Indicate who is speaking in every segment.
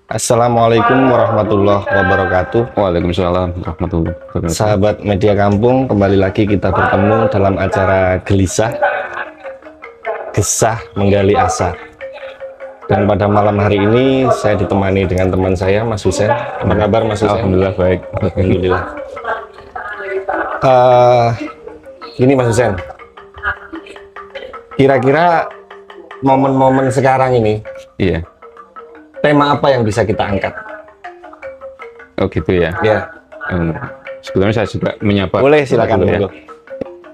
Speaker 1: Assalamualaikum warahmatullahi wabarakatuh.
Speaker 2: Waalaikumsalam warahmatullahi wabarakatuh.
Speaker 1: Sahabat media kampung, kembali lagi kita bertemu dalam acara Gelisah, Gesah Menggali Asa. Dan pada malam hari ini saya ditemani dengan teman saya, Mas Husen. Apa kabar, Mas Husen?
Speaker 2: Alhamdulillah baik.
Speaker 1: Alhamdulillah. Gini Mas Husen, kira-kira momen-momen sekarang ini,
Speaker 2: Iya.
Speaker 1: tema apa yang bisa kita angkat?
Speaker 2: Oh gitu ya.
Speaker 1: Ya,
Speaker 2: Sebelumnya saya juga menyapa.
Speaker 1: boleh silakan.
Speaker 2: Ya.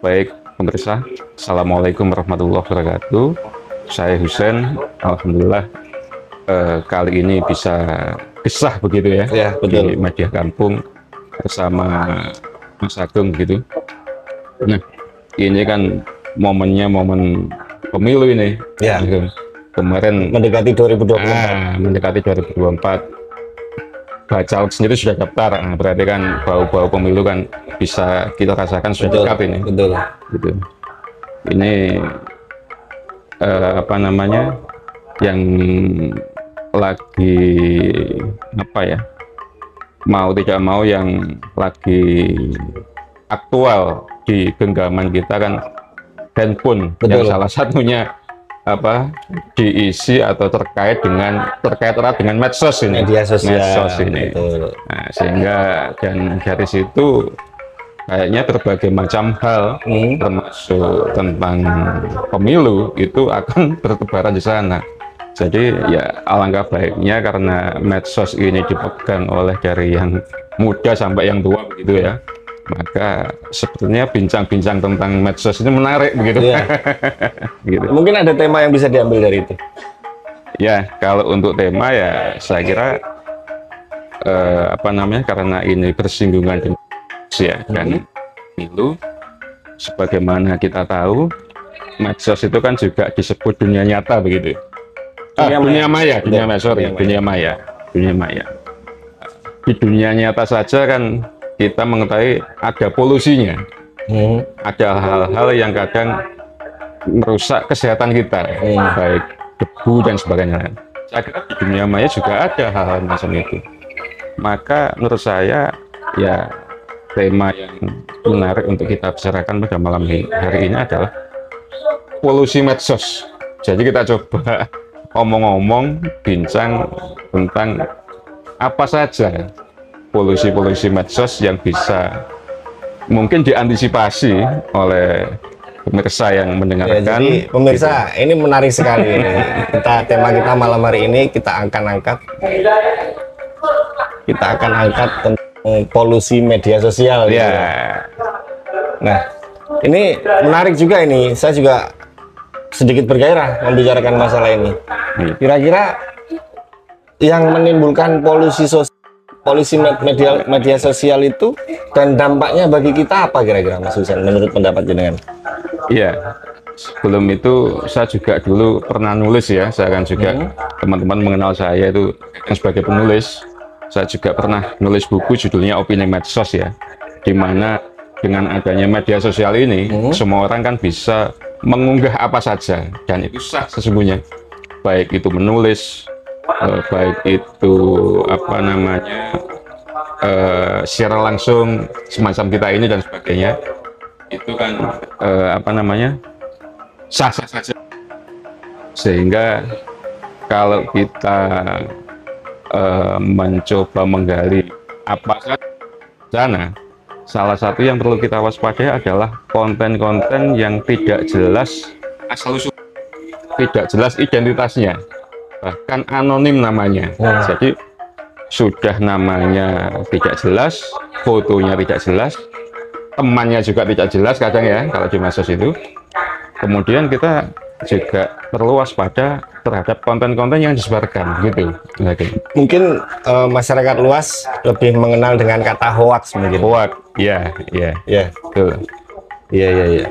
Speaker 2: Baik pemirsa, Assalamualaikum warahmatullahi wabarakatuh. Saya Husen. Alhamdulillah kali ini bisa gesah begitu ya.
Speaker 1: Ya, betul.
Speaker 2: Di media kampung bersama Mas Agung gitu. Nah, ini kan momennya momen pemilu ini.
Speaker 1: Ya.
Speaker 2: Kemarin
Speaker 1: Mendekati 2024.
Speaker 2: mendekati 2024, Bacaut sendiri sudah daftar. Berarti kan bau-bau pemilu kan bisa kita rasakan sudah dekat ini.
Speaker 1: Betul.
Speaker 2: Gitu. Ini apa namanya, yang lagi apa ya, mau tidak mau yang lagi aktual di genggaman kita kan handphone.
Speaker 1: Betul.
Speaker 2: Yang salah satunya apa, diisi atau terkait erat dengan medsos ini,
Speaker 1: Media sosial.
Speaker 2: medsos ini.
Speaker 1: Betul.
Speaker 2: Nah, sehingga dan dari situ kayaknya berbagai macam hal termasuk tentang pemilu itu akan bertebaran di sana. Jadi ya alangkah baiknya karena medsos ini dipegang oleh dari yang muda sampai yang tua begitu ya, maka sepertinya bincang-bincang tentang medsos ini menarik begitu.
Speaker 1: Iya.
Speaker 2: Gitu.
Speaker 1: Mungkin ada tema yang bisa diambil dari itu.
Speaker 2: Ya, kalau untuk tema ya saya kira apa namanya, karena ini bersinggungan dengan ya dan pemilu, sebagaimana kita tahu medsos itu kan juga disebut dunia nyata begitu. Dunia maya, dunia maya. Di dunia nyata saja kan kita mengetahui ada polusinya, ada hal-hal yang kadang merusak kesehatan kita, baik debu dan sebagainya. Saya kira di dunia maya juga ada hal-hal macam itu. Maka menurut saya ya tema yang menarik untuk kita bicarakan pada malam hari ini adalah polusi medsos. Jadi kita coba omong-omong, bincang tentang apa saja polusi-polusi medsos yang bisa mungkin diantisipasi oleh pemirsa yang mendengarkan.
Speaker 1: Ya, jadi pemirsa, ini menarik sekali ini. Tema kita malam hari ini kita akan angkat tentang polusi media sosial.
Speaker 2: Ya.
Speaker 1: Gitu. Nah, ini menarik juga ini. Saya juga sedikit bergairah membicarakan masalah ini. Kira-kira yang menimbulkan polusi media sosial itu dan dampaknya bagi kita apa kira-kira, Mas Husen, menurut pendapat jenengan?
Speaker 2: Iya, sebelum itu saya juga dulu pernah nulis ya. Saya kan juga teman-teman mengenal saya itu sebagai penulis. Saya juga pernah nulis buku judulnya Opini Medsos ya, di mana dengan adanya media sosial ini semua orang kan bisa mengunggah apa saja dan itu sah sesungguhnya, baik itu menulis, baik itu apa namanya secara langsung semacam kita ini dan sebagainya, itu kan apa namanya sah-sah saja. Sehingga kalau kita mencoba menggali apa saja sana, salah satu yang perlu kita waspadai adalah konten-konten yang tidak jelas asal-usul, tidak jelas identitasnya, bahkan anonim namanya. Jadi sudah namanya tidak jelas, fotonya tidak jelas, temannya juga tidak jelas kadang ya kalau di medsos itu. Kemudian kita juga perlu waspada terhadap konten-konten yang disebarkan gitu.
Speaker 1: Mungkin masyarakat luas lebih mengenal dengan kata hoax mungkin.
Speaker 2: Hoax, ya, betul.
Speaker 1: Iya.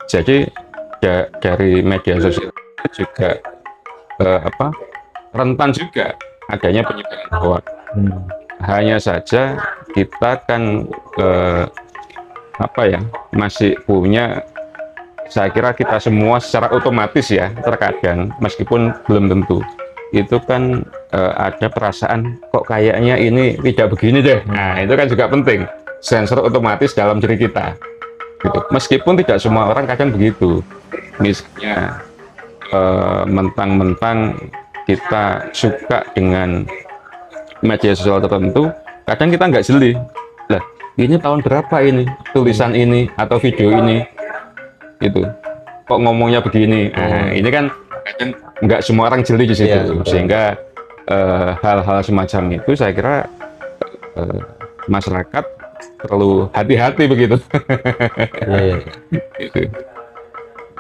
Speaker 2: Jadi dari media sosial juga apa, rentan juga adanya penyebaran hoax. Hanya saja kita kan apa ya, masih punya, saya kira kita semua secara otomatis ya terkadang, meskipun belum tentu, itu kan ada perasaan kok kayaknya ini tidak begini deh. Nah, itu kan juga penting. Sensor otomatis dalam diri kita. Gitu. Meskipun tidak semua orang kadang begitu. Misalnya mentang-mentang kita suka dengan media sosial tertentu, kadang kita nggak jeli. Lah, ini tahun berapa ini tulisan ini atau video ini? Itu kok ngomongnya begini. Nah, ini kan kadang nggak semua orang jeli di situ.
Speaker 1: Ya,
Speaker 2: sehingga hal-hal semacam itu saya kira masyarakat perlu hati-hati begitu.
Speaker 1: Ya.
Speaker 2: Gitu.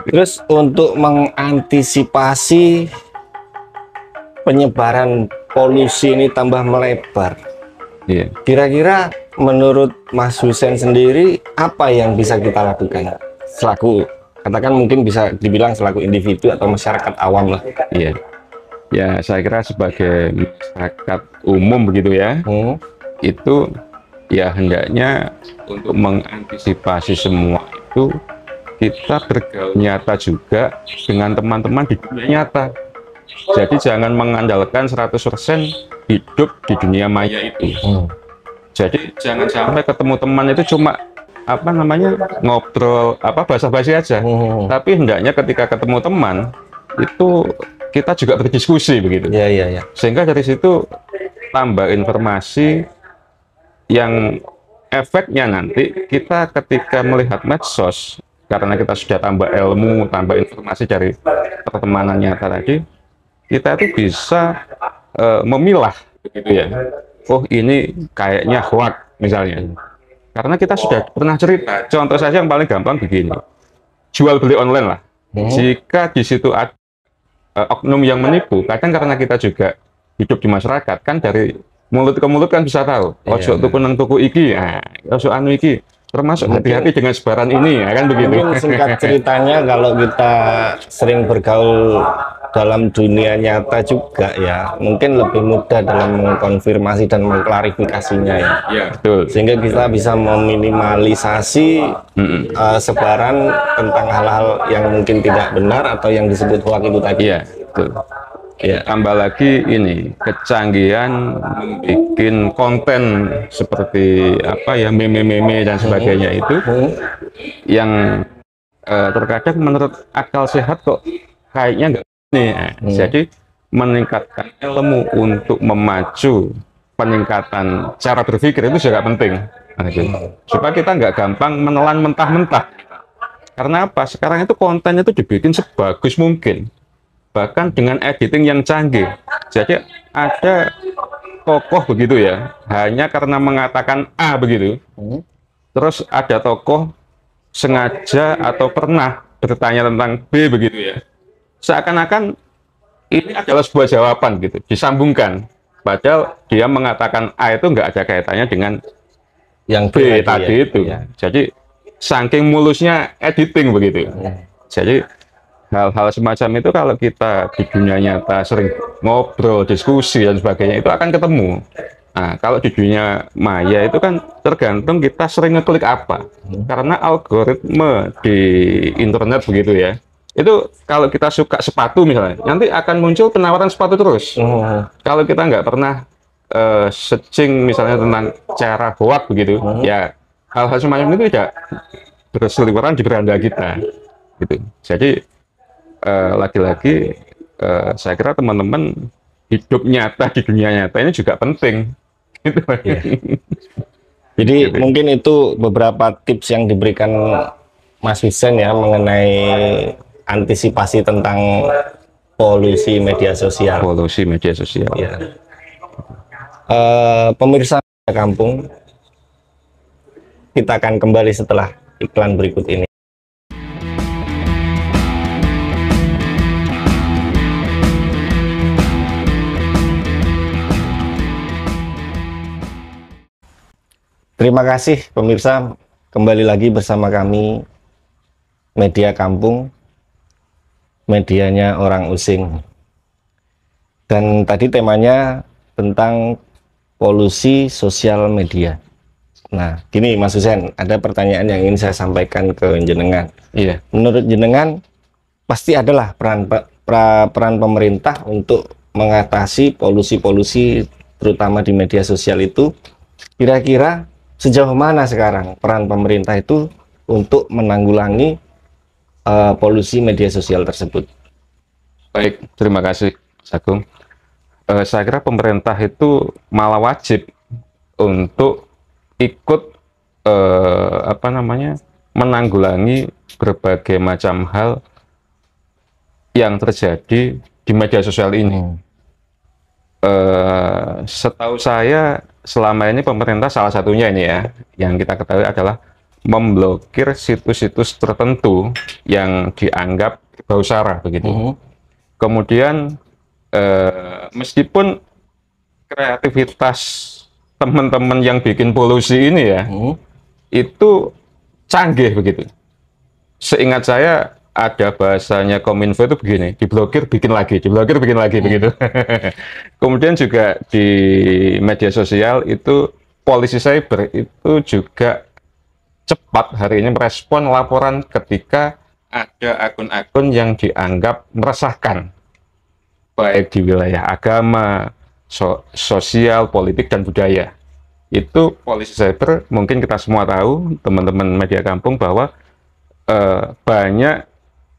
Speaker 1: Terus untuk mengantisipasi penyebaran polusi ini tambah melebar,
Speaker 2: Iya.
Speaker 1: kira-kira menurut Mas Husein sendiri apa yang bisa kita lakukan selaku, katakan mungkin bisa dibilang selaku individu atau masyarakat awam lah?
Speaker 2: Iya. Ya, saya kira sebagai masyarakat umum begitu ya, itu ya hendaknya untuk mengantisipasi semua itu kita bergaul nyata juga dengan teman-teman di dunia nyata. Jadi jangan mengandalkan 100% hidup di dunia maya itu. Jadi jangan sampai ketemu teman itu cuma apa namanya ngobrol apa basa-basi aja. Tapi hendaknya ketika ketemu teman itu kita juga berdiskusi begitu.
Speaker 1: Ya.
Speaker 2: Sehingga dari situ tambah informasi yang efeknya nanti kita ketika melihat medsos, karena kita sudah tambah ilmu, tambah informasi dari pertemanan nyata tadi, kita itu bisa memilah begitu ya. Oh, ini kayaknya hoax misalnya. Karena kita sudah pernah cerita. Contoh saja yang paling gampang begini. Jual beli online lah. Jika di situ ada oknum yang menipu, kadang karena kita juga hidup di masyarakat kan dari mulut ke mulut kan bisa tahu. Ojo tuku nang tuku iki, ojo anu iki. Termasuk hati-hati dengan sebaran ini, ya kan begitu.
Speaker 1: Mungkin singkat ceritanya kalau kita sering bergaul dalam dunia nyata juga ya, mungkin lebih mudah dalam mengkonfirmasi dan mengklarifikasinya ya.
Speaker 2: Ya, betul.
Speaker 1: Sehingga kita bisa meminimalisasi sebaran tentang hal-hal yang mungkin tidak benar atau yang disebut hoax itu tadi.
Speaker 2: Iya, betul.
Speaker 1: Ya.
Speaker 2: Tambah lagi ini kecanggihan membuat konten seperti apa ya meme-meme dan sebagainya itu yang terkadang menurut akal sehat kok kayaknya nggak nih. Jadi meningkatkan ilmu untuk memacu peningkatan cara berpikir itu juga penting. Supaya kita nggak gampang menelan mentah-mentah. Karena apa? Sekarang itu kontennya itu dibikin sebagus mungkin. Bahkan dengan editing yang canggih. Jadi ada tokoh begitu ya, hanya karena mengatakan A begitu. Terus ada tokoh sengaja atau pernah bertanya tentang B begitu ya. Seakan-akan ini adalah sebuah jawaban gitu, disambungkan. Padahal dia mengatakan A itu nggak ada kaitannya dengan
Speaker 1: yang
Speaker 2: B tadi itu. Ya. Jadi saking mulusnya editing begitu. Jadi hal-hal semacam itu kalau kita di dunia nyata sering ngobrol, diskusi dan sebagainya itu akan ketemu. Nah, kalau di dunia maya itu kan tergantung kita sering ngeklik apa. Karena algoritma di internet begitu ya. Itu kalau kita suka sepatu misalnya, nanti akan muncul penawaran sepatu terus. Kalau kita nggak pernah searching misalnya tentang cara hoax begitu, ya hal-hal semacam itu tidak berseliweran di beranda kita. Gitu. Jadi lagi-lagi saya kira teman-teman hidup nyata di dunia nyata ini juga penting. Gitu.
Speaker 1: Ya. Jadi mungkin itu beberapa tips yang diberikan Mas Husein ya mengenai antisipasi tentang polusi media sosial.
Speaker 2: Polusi media sosial.
Speaker 1: Ya. Pemirsa Kampung, kita akan kembali setelah iklan berikut ini. Terima kasih pemirsa, kembali lagi bersama kami Media Kampung, medianya orang Using. Dan tadi temanya tentang polusi sosial media. Nah, gini Mas Husein, ada pertanyaan yang ingin saya sampaikan ke jenengan.
Speaker 2: Iya.
Speaker 1: Menurut jenengan pasti adalah peran pemerintah untuk mengatasi polusi-polusi terutama di media sosial itu, kira-kira sejauh mana sekarang peran pemerintah itu untuk menanggulangi polusi media sosial tersebut?
Speaker 2: Baik, terima kasih Mas Agung. Saya kira pemerintah itu malah wajib untuk ikut menanggulangi berbagai macam hal yang terjadi di media sosial ini. Setahu saya selama ini pemerintah salah satunya ini ya, yang kita ketahui adalah memblokir situs-situs tertentu yang dianggap berbau sara begitu. Kemudian meskipun kreativitas teman-teman yang bikin polusi ini ya, itu canggih begitu. Seingat saya ada bahasanya Kominfo itu begini, diblokir bikin lagi, diblokir bikin lagi begitu. Kemudian juga di media sosial itu polisi cyber itu juga cepat hari ini merespon laporan ketika ada akun-akun yang dianggap meresahkan, baik di wilayah agama, sosial, politik, dan budaya. Itu polisi cyber, mungkin kita semua tahu, teman-teman media kampung, bahwa banyak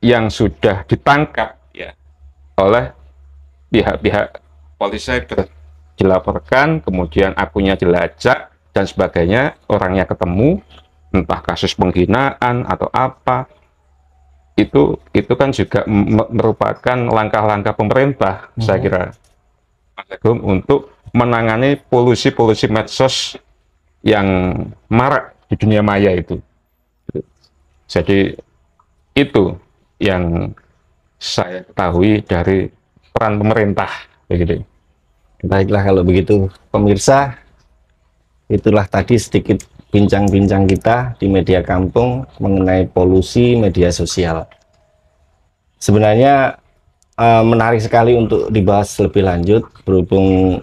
Speaker 2: yang sudah ditangkap ya oleh pihak-pihak polisi cyber, dilaporkan, kemudian akunnya dilacak, dan sebagainya, orangnya ketemu, entah kasus penghinaan atau apa. Itu kan juga merupakan langkah-langkah pemerintah, saya kira, Mas Agung, untuk menangani polusi-polusi medsos yang marak di dunia maya itu. Jadi itu yang saya ketahui dari peran pemerintah, begitu.
Speaker 1: Baiklah kalau begitu, pemirsa, itulah tadi sedikit bincang-bincang kita di media kampung mengenai polusi media sosial. Sebenarnya menarik sekali untuk dibahas lebih lanjut, berhubung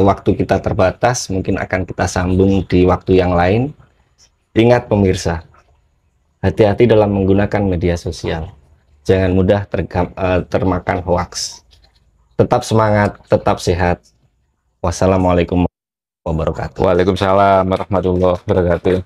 Speaker 1: waktu kita terbatas, mungkin akan kita sambung di waktu yang lain. Ingat pemirsa, hati-hati dalam menggunakan media sosial, jangan mudah termakan hoaks. Tetap semangat, tetap sehat. Wassalamualaikum warahmatullahi wabarakatuh.
Speaker 2: Waalaikumsalam warahmatullahi wabarakatuh.